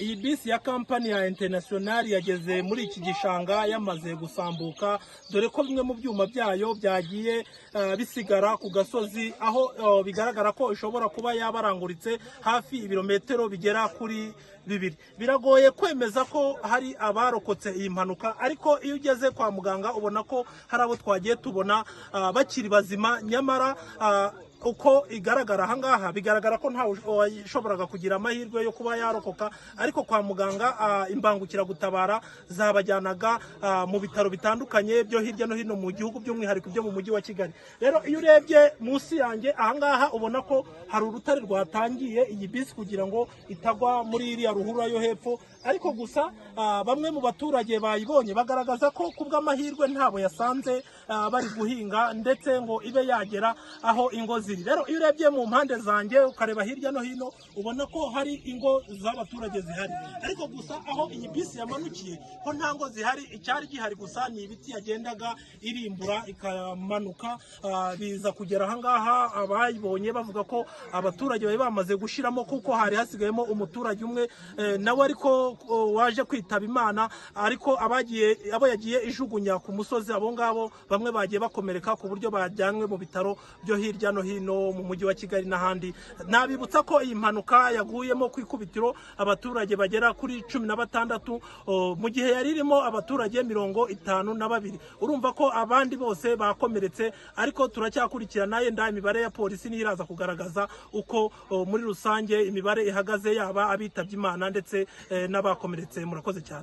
Iyi bisi ya kampani ya International yageze muri iki gishanga yamaze gusambuka, dore ko bimwe mu byuma byayo byagiye bisigara ku gasozi, aho bigaragara ko ishobora kuba yabaranguritse hafi ibirometero bigera kuri 2. Biragoye kwemeza ko hari abarokotse iyi mpanuka, ariko iyo ugeze kwa muganga ubona ko hari abo twagiye tubona bakiri bazima, nyamara uko igaragara ahangaha bigaragara ko nta ushoboraga kugira amahirwe yo kuba yarokoka, ariko kwa muganga imbangukira gutabara zabajyanaga mu bitaro bitandukanye byo hirya no hino mu gihugu, by'umwihariko byo mu mujyi wa Kigali. Rero iyo urebye munsi yanjye ahangaha ubona ko hari urutare rwatangiye iyi bisi kugira ngo itagwa muri iriya ruhurura yo hepfo, ariko gusa bamwe mu baturage bayibonye bagaragaza ko kubw'amahirwe ntabo yasanze bari guhinga ndetse ngo ibe yagera aho ingo ziri. Rero iyo urebye mu mpande zanjye ukareba hirya no hino ubona ko hari ingo z'abaturage zihari, ariko gusa aho iyi bisi yamanukiye ko nta ngo zihari. Icyari gihari gusa ni ibiti yagendaga irimbura ikamanuka, biza kugera ahangaha abayibonye bavuga ko abaturage bari bamaze gushiramo, kuko hari hasigayemo umuturage umwe nawe ariko waje kwitaba Imana, ariko abo yagiye ijugunya ku musozi, abo ngabo bamwe bagiye bakomereka ku buryo bajyanwe mu bitaro byo hirya no hino mu mujyi wa Kigali n'ahandi. Nabibutsa ko iyi mpanuka yaguyemo ku ikubitiro abaturage bagera kuri 16 mu gihe yari irimo abaturage 52. Urumva ko abandi bose bakomeretse, ariko turacyakurikirana yenda imibare ya polisi niraza kugaragaza uko muri rusange imibare ihagaze, yaba abitabye Imana ndetse n'abakomeretse. Murakoze cyane.